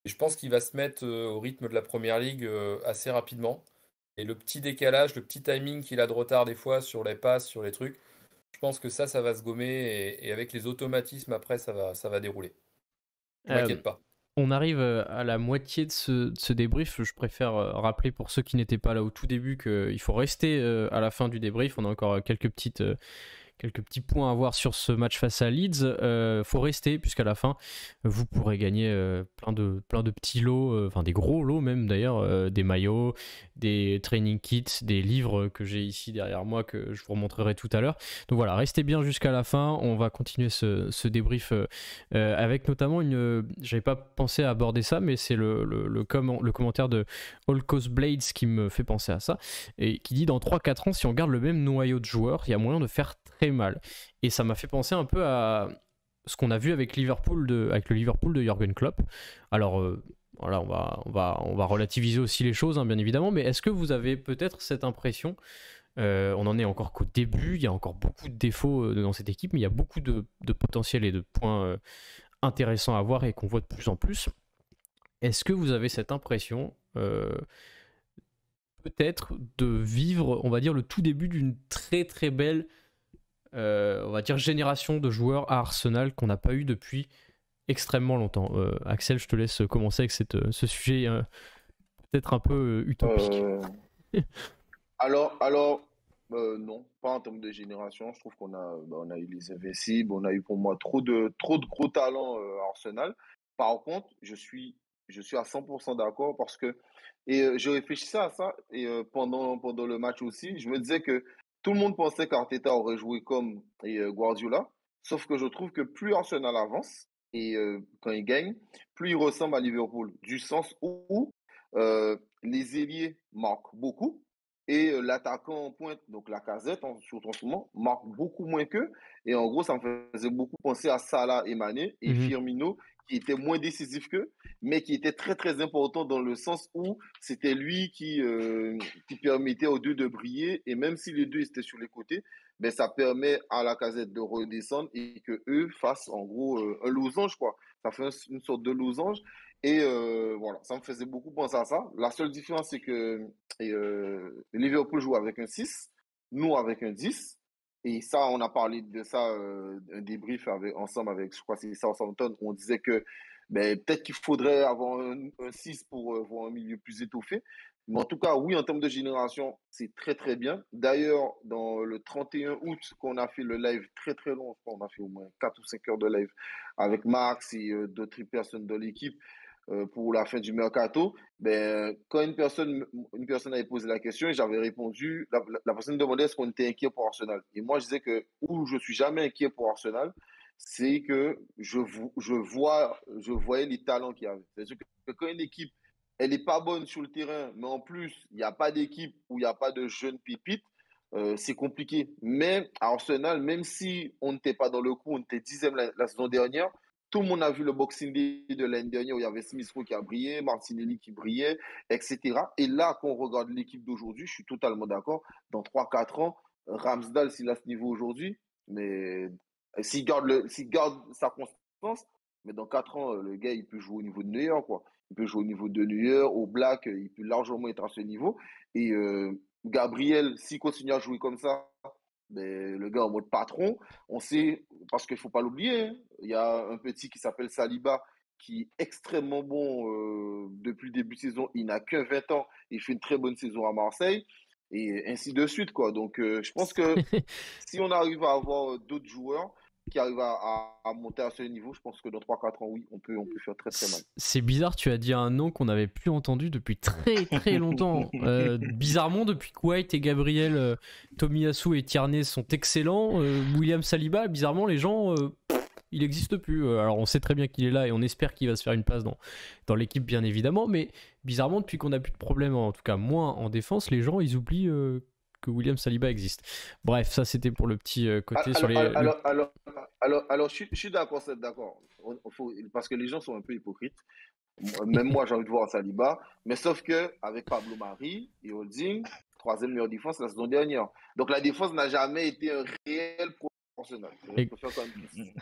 je pense qu'il va se mettre au rythme de la première ligue assez rapidement. Et le petit décalage, le petit timing qu'il a de retard des fois sur les passes, sur les trucs, je pense que ça va se gommer et avec les automatismes après, ça va dérouler. Je Euh, m'inquiète pas. on arrive à la moitié de ce débrief. Je préfère rappeler pour ceux qui n'étaient pas là au tout début qu'il faut rester à la fin du débrief. On a encore quelques petits points à voir sur ce match face à Leeds. Faut rester puisqu'à la fin vous pourrez gagner plein de petits lots, enfin des gros lots même d'ailleurs, des maillots, des training kits, des livres que j'ai ici derrière moi que je vous remontrerai tout à l'heure. Donc voilà, restez bien jusqu'à la fin. On va continuer ce débrief avec notamment j'avais pas pensé à aborder ça, mais c'est le commentaire de All Coast Blades qui me fait penser à ça et qui dit dans 3-4 ans, si on garde le même noyau de joueurs, il y a moyen de faire très mal. Et ça m'a fait penser un peu à ce qu'on a vu avec avec le Liverpool de Jürgen Klopp. Alors voilà, on va relativiser aussi les choses, hein, bien évidemment, mais est-ce que vous avez peut-être cette impression, on en est encore qu'au début, il y a encore beaucoup de défauts dans cette équipe, mais il y a beaucoup de potentiel et de points intéressants à voir et qu'on voit de plus en plus. Est-ce que vous avez cette impression peut-être de vivre, on va dire, le tout début d'une très très belle on va dire génération de joueurs à Arsenal qu'on n'a pas eu depuis extrêmement longtemps. Axel, je te laisse commencer avec ce sujet peut-être un peu utopique. Euh, alors, non, pas en termes de génération. Je trouve on a eu les Invincibles, on a eu pour moi trop de gros talents à Arsenal. Par contre, je suis à 100% d'accord parce que, je réfléchissais à ça et pendant le match aussi, je me disais que tout le monde pensait qu'Arteta aurait joué comme Guardiola, sauf que je trouve que plus Arsenal avance et quand il gagne, plus il ressemble à Liverpool, du sens où les ailiers marquent beaucoup et l'attaquant en pointe, donc Lacazette, surtout en ce moment, marque beaucoup moins qu'eux. Et en gros, ça me faisait beaucoup penser à Salah et Mané et Mhm. Firmino, qui était moins décisif qu'eux, mais qui était très très important dans le sens où c'était lui qui permettait aux deux de briller. Et même si les deux étaient sur les côtés, ben, ça permet à Lacazette de redescendre et que eux fassent en gros un losange, quoi. Ça fait une sorte de losange. Et voilà, ça me faisait beaucoup penser à ça. La seule différence, c'est que Liverpool joue avec un 6, nous avec un 10. Et ça, on a parlé de ça, un débrief ensemble avec, je crois, c'est Southampton, où on disait que ben, peut-être qu'il faudrait avoir un 6 pour voir un milieu plus étoffé. Mais en tout cas, oui, en termes de génération, c'est très, très bien. D'ailleurs, dans le 31 août, qu'on a fait le live très, très long, je crois, on a fait au moins 4 ou 5 heures de live avec Max et d'autres personnes de l'équipe pour la fin du mercato, ben, quand une personne avait posé la question et j'avais répondu, la personne me demandait est-ce qu'on était inquiet pour Arsenal. Et moi, je disais que où je suis jamais inquiet pour Arsenal, c'est que je voyais les talents qu'il y avait. C'est-à-dire que quand une équipe, elle n'est pas bonne sur le terrain, mais en plus, il n'y a pas d'équipe où il n'y a pas de jeunes pépites, c'est compliqué. Mais à Arsenal, même si on n'était pas dans le coup, on était 10e la saison dernière, tout le monde a vu le Boxing Day de l'année dernière où il y avait Smith Rowe qui a brillé, Martinelli qui brillait, etc. Et là, quand on regarde l'équipe d'aujourd'hui, je suis totalement d'accord. Dans 3-4 ans, Ramsdale, s'il a ce niveau aujourd'hui, mais s'il garde sa constance, mais dans 4 ans, le gars, il peut jouer au niveau de Neuer, quoi. Il peut jouer au niveau de Neuer, au Black, il peut largement être à ce niveau. Et Gabriel, s'il continue à jouer comme ça, ben, le gars en mode patron, on sait, parce qu'il ne faut pas l'oublier, hein, il y a un petit qui s'appelle Saliba qui est extrêmement bon depuis le début de saison. Il n'a que 20 ans. Il fait une très bonne saison à Marseille et ainsi de suite, quoi. Donc, je pense que si on arrive à avoir d'autres joueurs qui arrivent à monter à ce niveau, je pense que dans 3-4 ans, oui, on peut faire très très mal. C'est bizarre, tu as dit un nom qu'on n'avait plus entendu depuis très très longtemps. Bizarrement, depuis que White et Gabriel, Tomiyasu et Tierney sont excellents, William Saliba, bizarrement, les gens, il n'existe plus. Alors on sait très bien qu'il est là et on espère qu'il va se faire une place dans l'équipe, bien évidemment, mais bizarrement, depuis qu'on n'a plus de problème, en tout cas moins en défense, les gens, ils oublient que William Saliba existe. Bref, ça c'était pour le petit côté sur Alors, les... je suis d'accord, c'est d'accord. Parce que les gens sont un peu hypocrites. Même moi, j'ai envie de voir Saliba. Mais sauf que avec Pablo Mari et Holding, troisième meilleure défense la saison dernière. Donc la défense n'a jamais été un réel professionnel. Je Et- préfère quand même préciser.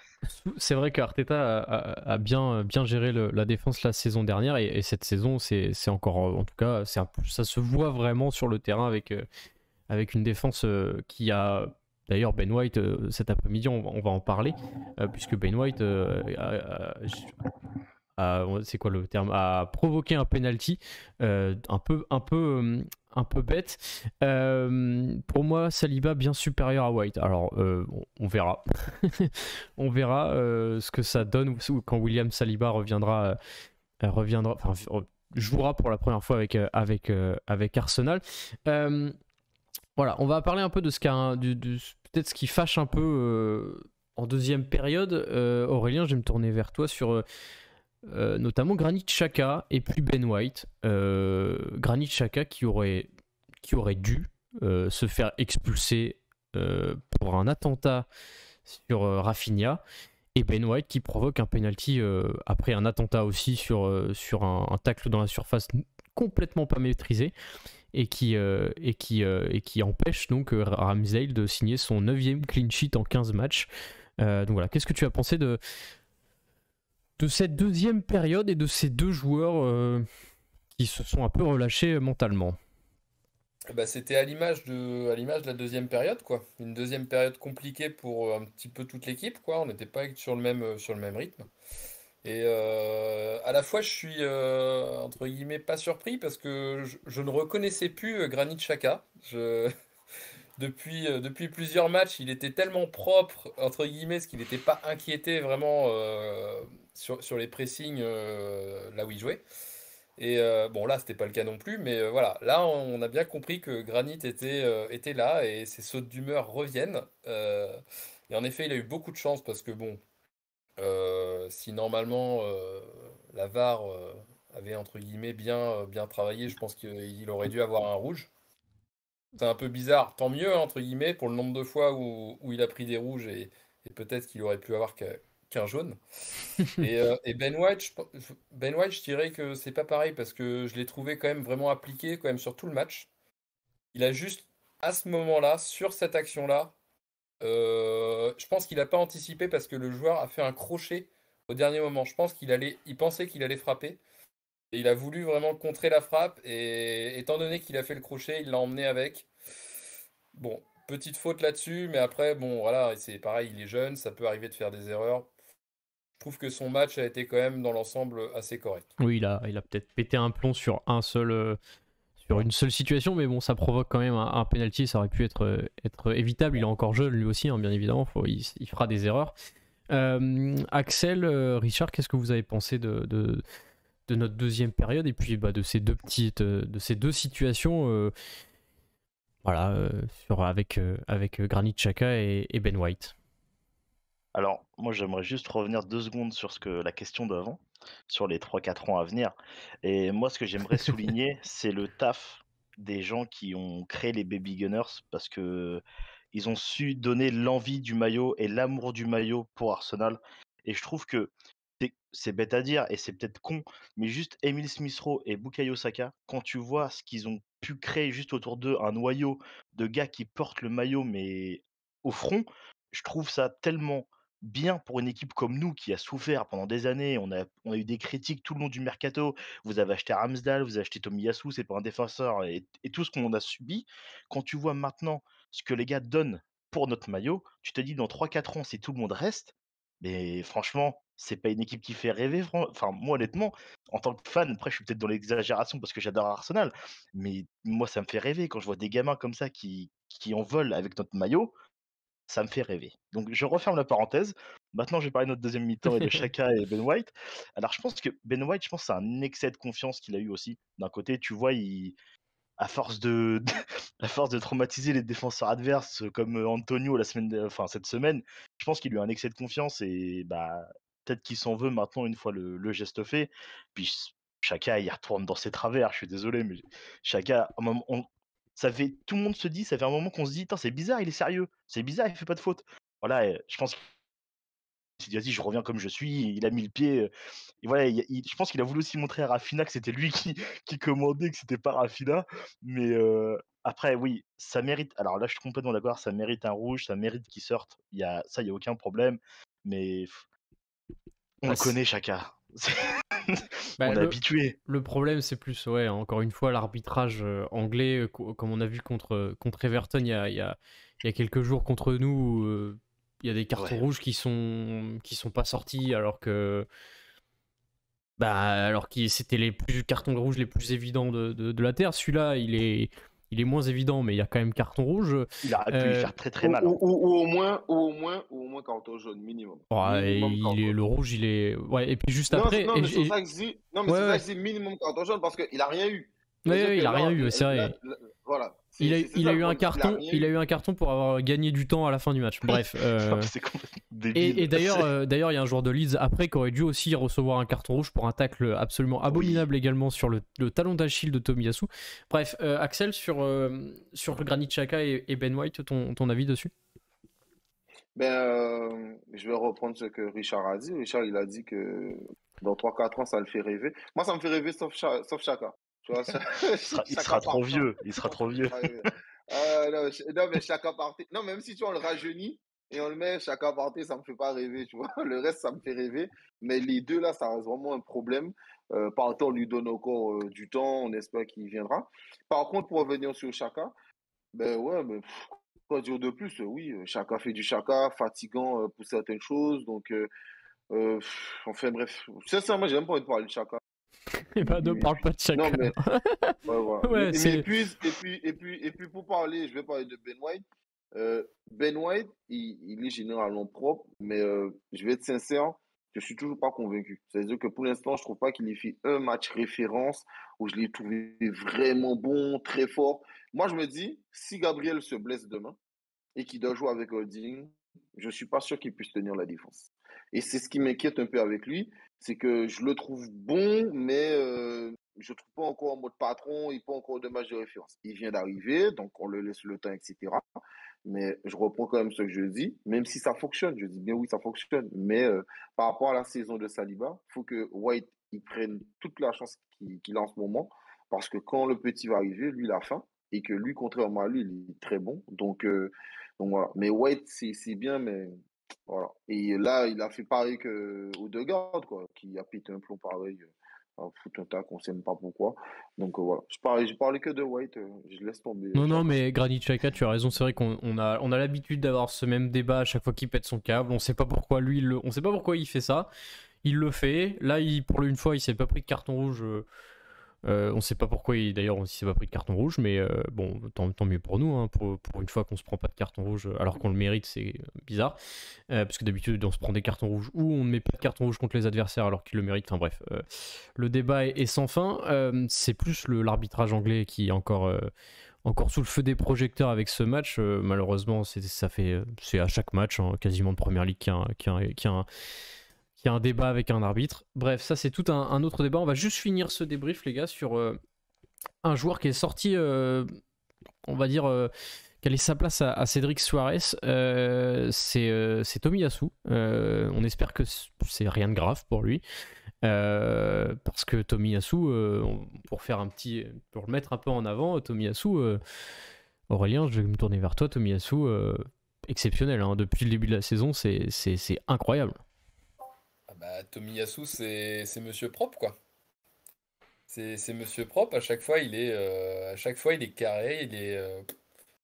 C'est vrai qu'Arteta a bien géré la défense la saison dernière et cette saison, c'est encore, en tout cas, ça se voit vraiment sur le terrain avec une défense qui a. D'ailleurs, Ben White, cet après-midi, on va en parler, puisque Ben White c'est quoi le terme, a provoqué un penalty un peu bête. Pour moi, Saliba bien supérieur à White. Alors, on verra. On verra ce que ça donne quand William Saliba jouera pour la première fois avec Arsenal. Voilà, on va parler un peu de peut-être ce qui fâche un peu en deuxième période. Aurélien, je vais me tourner vers toi sur notamment Granit Xhaka et puis Ben White. Granit Xhaka qui aurait dû se faire expulser pour un attentat sur Rafinha, et Ben White qui provoque un penalty après un attentat aussi sur un tacle dans la surface complètement pas maîtrisé, et qui empêche donc Ramsdale de signer son 9e clean sheet en 15 matchs. Donc voilà, qu'est-ce que tu as pensé de cette deuxième période et de ces deux joueurs qui se sont un peu relâchés mentalement? Bah, c'était à l'image de la deuxième période, quoi. Une deuxième période compliquée pour un petit peu toute l'équipe, quoi. On n'était pas sur le même rythme. Et à la fois, je suis entre guillemets pas surpris parce que je ne reconnaissais plus Granit Xhaka. Depuis plusieurs matchs, il était tellement propre, entre guillemets, parce qu'il n'était pas inquiété vraiment sur les pressings là où il jouait. Et bon, là, c'était pas le cas non plus, mais voilà, là, on a bien compris que Granit était là et ses sautes d'humeur reviennent. Et en effet, il a eu beaucoup de chance parce que bon, si normalement la VAR avait entre guillemets bien travaillé, je pense qu'il aurait dû avoir un rouge. c'est un peu bizarre. Tant mieux, entre guillemets, pour le nombre de fois où il a pris des rouges et peut-être qu'il aurait pu avoir qu'un jaune. Et Ben White, je dirais que c'est pas pareil parce que je l'ai trouvé quand même vraiment appliqué quand même sur tout le match. Il a juste, à ce moment-là, sur cette action-là, je pense qu'il n'a pas anticipé parce que le joueur a fait un crochet au dernier moment. Je pense il pensait qu'il allait frapper. Et il a voulu vraiment contrer la frappe. Et étant donné qu'il a fait le crochet, il l'a emmené avec. Bon, petite faute là-dessus. Mais après, bon, voilà, c'est pareil, il est jeune. Ça peut arriver de faire des erreurs. Je trouve que son match a été quand même dans l'ensemble assez correct. Oui, il a peut-être pété un plomb sur une seule situation, mais bon, ça provoque quand même un penalty, ça aurait pu être évitable. Il est encore jeune lui aussi, hein, bien évidemment, il fera des erreurs. Axel, Richard, qu'est-ce que vous avez pensé de notre deuxième période et puis de ces deux situations avec Granit Xhaka et Ben White. Alors, moi, j'aimerais juste revenir 2 secondes sur la question d'avant, sur les 3-4 ans à venir. Et moi, ce que j'aimerais souligner, c'est le taf des gens qui ont créé les Baby Gunners parce que ils ont su donner l'envie du maillot et l'amour du maillot pour Arsenal. Et je trouve que c'est bête à dire et c'est peut-être con, mais juste Emile Smith-Rowe et Bukayo Saka, quand tu vois ce qu'ils ont pu créer juste autour d'eux, un noyau de gars qui portent le maillot, mais au front, je trouve ça tellement bien pour une équipe comme nous qui a souffert pendant des années. On a eu des critiques tout le long du mercato. Vous avez acheté Ramsdale, vous avez acheté Tomiyasu, c'est pas un défenseur, et tout ce qu'on a subi. Quand tu vois maintenant ce que les gars donnent pour notre maillot, tu te dis dans 3-4 ans, si tout le monde reste, mais franchement, c'est pas une équipe qui fait rêver. Enfin, moi, honnêtement, en tant que fan, après, je suis peut-être dans l'exagération parce que j'adore Arsenal, mais moi, ça me fait rêver quand je vois des gamins comme ça qui en veulent avec notre maillot. Ça me fait rêver. Donc je referme la parenthèse. Maintenant, je vais parler de notre deuxième mi-temps et de Xhaka et Ben White. Alors je pense que Ben White, je pense que c'est un excès de confiance qu'il a eu aussi. D'un côté, tu vois, à force à force de traumatiser les défenseurs adverses comme Antonio enfin, cette semaine, je pense qu'il a eu un excès de confiance et peut-être qu'il s'en veut maintenant une fois le geste fait. Puis Xhaka, il retourne dans ses travers. Je suis désolé, mais Xhaka, à un moment, tout le monde se dit, ça fait un moment qu'on se dit, c'est bizarre, il est sérieux, c'est bizarre, il fait pas de faute. Voilà, je pense qu'il s'est dit, vas-y, je reviens comme je suis, il a mis le pied. Et voilà, je pense qu'il a voulu aussi montrer à Rafinha que c'était lui qui commandait, que c'était pas Rafinha. Mais après, oui, ça mérite. Alors là, je suis complètement d'accord, ça mérite un rouge, ça mérite qu'il sorte. Il y a aucun problème. Mais on le connaît, Xhaka. On est habitué. Le problème, c'est plus, encore une fois, l'arbitrage anglais, comme on a vu contre Everton il y a quelques jours contre nous. Il y a des cartons rouges qui sont pas sortis alors que c'était les cartons rouges les plus évidents de la terre. Celui-là, il est moins évident, mais il y a quand même carton rouge. Il aurait pu lui faire très très mal. Ou au moins carton jaune minimum. Le rouge, il est. Ouais, et puis juste après. Non, mais c'est ça que je dis. Non, mais c'est ça que je dis minimum carton jaune parce qu'il a rien eu. Oui, il a rien eu, c'est vrai. Voilà. Il a eu un carton. Il a eu un carton pour avoir gagné du temps à la fin du match. Bref. C'est complètement débile. Et d'ailleurs, il y a un joueur de Leeds après qui aurait dû aussi recevoir un carton rouge pour un tacle absolument abominable également sur le talon d'Achille de Tomiyasu. Bref, Axel, sur Granit Xhaka et Ben White, ton avis dessus? Je vais reprendre ce que Richard a dit. Richard, il a dit que dans 3-4 ans, ça le fait rêver. Moi, ça me fait rêver sauf Xhaka. Tu vois, il sera trop vieux. Il sera trop vieux. Non, mais Xhaka partait. Non, même si tu vois, on le rajeunit et on le met Xhaka partait, ça me fait pas rêver, tu vois. Le reste, ça me fait rêver. Mais les deux, là, ça reste vraiment un problème. Partant, on lui donne encore du temps. On espère qu'il viendra. Par contre, pour revenir sur Xhaka, quoi dire de plus? Oui, Xhaka fait du Xhaka, fatigant pour certaines choses. Donc, enfin bref. Sincèrement, j'ai même pas envie de parler de Xhaka. Ne parle pas de Xhaka. Non, mais voilà. Ouais, et puis pour parler, je vais parler de Ben White. Ben White, il est généralement propre, mais je vais être sincère, je suis toujours pas convaincu. C'est-à-dire que pour l'instant, je trouve pas qu'il ait fait un match référence où je l'ai trouvé vraiment bon, très fort. Moi, je me dis, si Gabriel se blesse demain et qu'il doit jouer avec Holding, je suis pas sûr qu'il puisse tenir la défense. Et c'est ce qui m'inquiète un peu avec lui, c'est que je le trouve bon, mais je trouve pas encore en mode patron, il n'est pas encore de match de référence. Il vient d'arriver, donc on le laisse le temps, etc. Mais je reprends quand même ce que je dis, même si ça fonctionne, je dis bien oui, ça fonctionne. Mais par rapport à la saison de Saliba, il faut que White il prenne toute la chance qu'il a en ce moment, parce que quand le petit va arriver, lui, il a faim, et que lui, contrairement à lui, il est très bon. Donc voilà. Mais White, c'est bien, mais voilà. Et là, il a fait pareil que Odegaard, quoi, qui a pété un plomb pareil. Foot un tac, on ne sait même pas pourquoi. Donc voilà. Je parlais que de White, je laisse tomber Non, non, chacun. mais Granit Xhaka, tu as raison. C'est vrai qu'on a l'habitude d'avoir ce même débat à chaque fois qu'il pète son câble. On sait pas pourquoi on sait pas pourquoi il fait ça. Il le fait. Là, pour une fois, il s'est pas pris de carton rouge. On sait pas pourquoi, d'ailleurs, on s'est pas pris de carton rouge, mais bon, tant mieux pour nous. Hein, pour une fois qu'on se prend pas de carton rouge alors qu'on le mérite, c'est bizarre. Parce que d'habitude, on se prend des cartons rouges ou on ne met pas de carton rouge contre les adversaires alors qu'ils le méritent. Enfin bref, le débat est sans fin. C'est plus l'arbitrage anglais qui est encore sous le feu des projecteurs avec ce match. Malheureusement, c'est à chaque match, hein, quasiment de première ligue, qu'il y a un débat avec un arbitre. Bref, ça c'est tout un autre débat. On va juste finir ce débrief, les gars, sur un joueur qui est sorti, on va dire, quelle est sa place à Cédric Suarez. C'est Tomiyasu. On espère que c'est rien de grave pour lui. Parce que Tomiyasu, pour le mettre un peu en avant, Tomiyasu, Aurélien, je vais me tourner vers toi. Tomiyasu, exceptionnel, hein, depuis le début de la saison, c'est incroyable. Ah bah, Tomiyasu, c'est monsieur propre, quoi. C'est monsieur propre. À chaque fois, il est carré,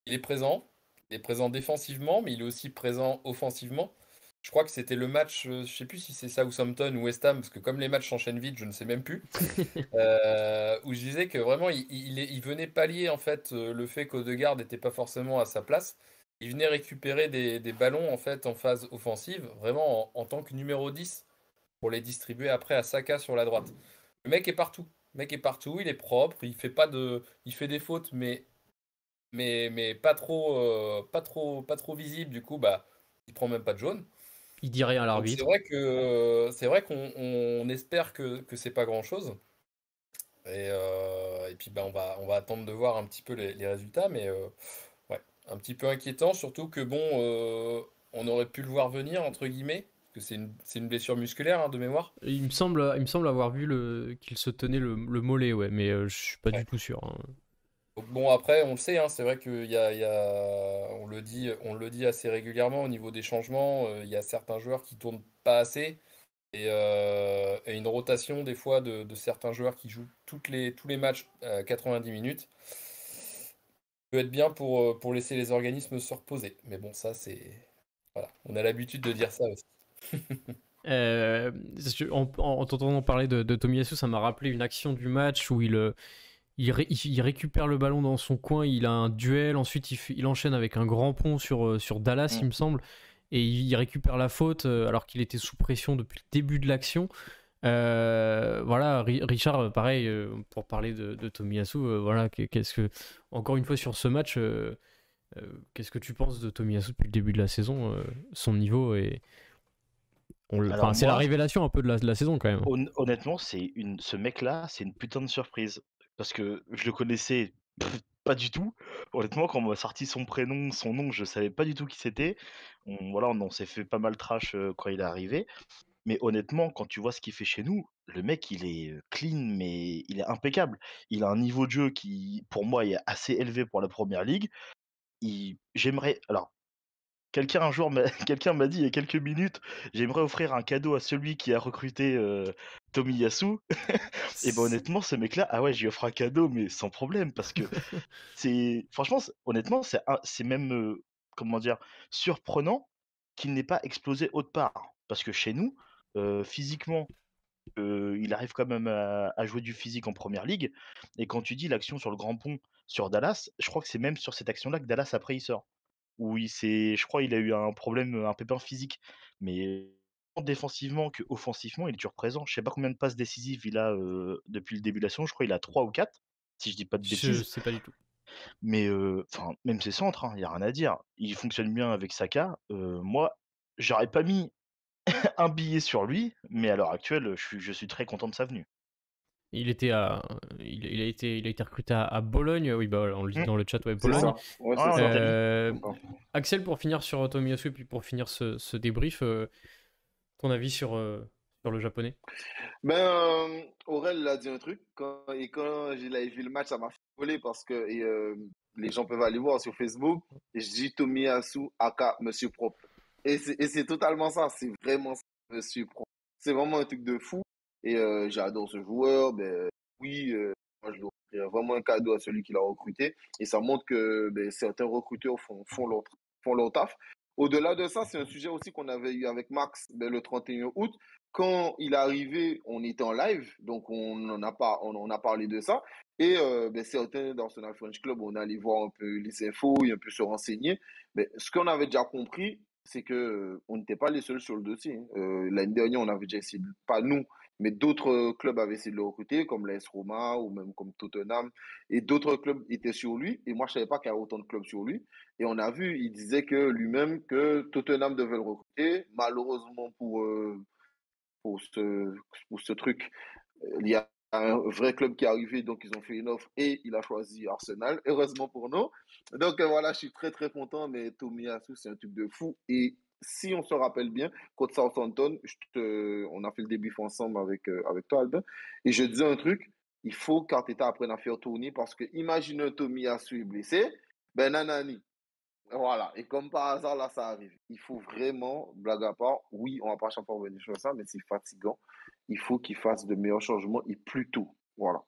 il est présent. Il est présent défensivement, mais il est aussi présent offensivement. Je crois que c'était le match, je sais plus si c'est Southampton ou West Ham, parce que comme les matchs s'enchaînent vite, je ne sais même plus. Où je disais que vraiment, il venait pallier en fait le fait qu'Odegaard n'était pas forcément à sa place. Il venait récupérer des ballons en fait en phase offensive, vraiment en tant que numéro 10 pour les distribuer après à Saka sur la droite. Le mec est partout. Le mec est partout, il est propre, il fait des fautes, mais pas trop visible. Du coup, bah, il prend même pas de jaune. Il dit rien à Donc l'arbitre. c'est vrai qu'on espère que c'est pas grand-chose. Et puis bah, on va attendre de voir un petit peu les résultats, mais ouais, un petit peu inquiétant, surtout que bon, on aurait pu le voir venir entre guillemets, parce que c'est une blessure musculaire, hein, de mémoire. Il me semble avoir vu qu'il se tenait le mollet, ouais, mais je suis pas Ouais. du tout sûr. Hein. Donc bon, après, on le sait, hein, c'est vrai on le dit assez régulièrement au niveau des changements. Il y a certains joueurs qui tournent pas assez et une rotation des fois de certains joueurs qui jouent tous les matchs à 90 minutes peut être bien pour laisser les organismes se reposer. Mais bon, ça, voilà, on a l'habitude de dire ça aussi. En t'entendant parler de Tomiyasu, ça m'a rappelé une action du match où il récupère le ballon dans son coin, il a un duel, ensuite il enchaîne avec un grand pont sur Dallas, il me semble, et il récupère la faute alors qu'il était sous pression depuis le début de l'action. Voilà, Richard, pareil, pour parler de Tomiyasu, voilà, encore une fois sur ce match, qu'est-ce que tu penses de Tomiyasu depuis le début de la saison? Son niveau Alors c'est la moi, révélation un peu de la saison quand même. honnêtement, ce mec-là, c'est une putain de surprise. Parce que je le connaissais pas du tout. Honnêtement, quand on m'a sorti son prénom, son nom, je savais pas du tout qui c'était. Voilà, on s'est fait pas mal trash quand il est arrivé. Mais honnêtement, quand tu vois ce qu'il fait chez nous, le mec, il est clean, mais il est impeccable. Il a un niveau de jeu qui, pour moi, est assez élevé pour la première ligue. J'aimerais. Alors, quelqu'un m'a dit il y a quelques minutes, j'aimerais offrir un cadeau à celui qui a recruté Tomiyasu. Et ben honnêtement, ce mec-là, ah ouais, j'y offre un cadeau, mais sans problème, parce que franchement, honnêtement, c'est même, comment dire, surprenant qu'il n'ait pas explosé autre part. Parce que chez nous, physiquement, il arrive quand même à jouer du physique en première ligue. Et quand tu dis l'action sur le grand pont sur Dallas, je crois que c'est même sur cette action-là que Dallas après il sort. Où je crois il a eu un problème, un pépin physique. Mais tant défensivement que offensivement, il est toujours présent. Je sais pas combien de passes décisives il a depuis le début de la saison. Je crois qu'il a 3 ou 4, si je dis pas de Je bêtises. sais pas du tout. Mais enfin, même ses centres, il y a rien à dire. Il fonctionne bien avec Saka. Moi, j'aurais pas mis un billet sur lui, mais à l'heure actuelle, je suis très content de sa venue. Il a été recruté à Bologne. Oui, bah voilà, on le dit dans le chat, ouais, C'est Bologne. ça. Ouais, c'est Ouais, ça. Axel, pour finir sur Tomiyasu et puis pour finir ce débrief, ton avis sur le japonais? Aurel a dit un truc, quand j'ai vu le match, ça m'a fait rigoler parce que les gens peuvent aller voir sur Facebook. Je dis Tomiyasu aka Monsieur Propre. Et c'est totalement ça, c'est vraiment ça, Monsieur Propre. C'est vraiment un truc de fou. Et j'adore ce joueur. Oui, moi je dois offrir vraiment un cadeau à celui qui l'a recruté. Et ça montre que certains recruteurs font leur taf. Au-delà de ça, c'est un sujet aussi qu'on avait eu avec Max le 31 août. Quand il est arrivé, on était en live, donc on a parlé de ça. Et certains d'Arsenal French Club, on allait voir un peu les infos et un peu se renseigner. Mais ce qu'on avait déjà compris, c'est que on n'était pas les seuls sur le dossier. L'année dernière, on avait déjà essayé, pas nous, mais d'autres clubs avaient essayé de le recruter, comme l'AS Roma ou même comme Tottenham. Et d'autres clubs étaient sur lui. Et moi, je ne savais pas qu'il y avait autant de clubs sur lui. Et on a vu, il disait que lui-même, que Tottenham devait le recruter. Malheureusement pour ce truc, il y a un vrai club qui est arrivé, donc ils ont fait une offre et il a choisi Arsenal, heureusement pour nous. Donc voilà, je suis très très content, mais Tomiyasu, c'est un truc de fou. Et si on se rappelle bien, contre Southampton, on a fait le débrief ensemble avec toi, Albin, et je disais un truc, il faut qu'Arteta apprenne à faire tourner parce que imagine un Tomiyasu est blessé, Nanani, voilà, et comme par hasard, là, ça arrive. Il faut vraiment, blague à part, oui, on va pas chaque fois revenir sur ça, mais c'est fatigant. Il faut qu'il fasse de meilleurs changements et plus tôt. Voilà.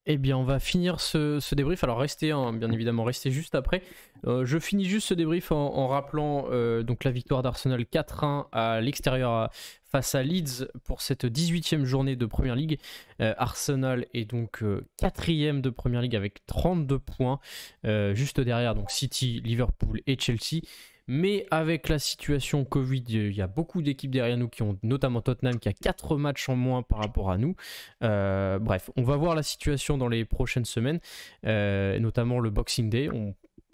Eh bien, on va finir ce débrief. Alors, restez, hein, bien évidemment, restez juste après. Je finis juste ce débrief en rappelant donc la victoire d'Arsenal 4-1 à l'extérieur face à Leeds pour cette 18e journée de Premier League. Arsenal est donc 4e de Premier League avec 32 points, juste derrière donc City, Liverpool et Chelsea. Mais avec la situation Covid, il y a beaucoup d'équipes derrière nous qui ont, notamment Tottenham, qui a 4 matchs en moins par rapport à nous. Bref, on va voir la situation dans les prochaines semaines, notamment le Boxing Day.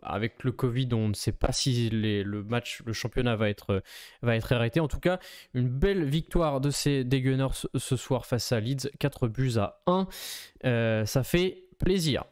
Avec le Covid, on ne sait pas si le championnat va être arrêté. En tout cas, une belle victoire des Gunners ce soir face à Leeds, 4 buts à 1. Ça fait plaisir.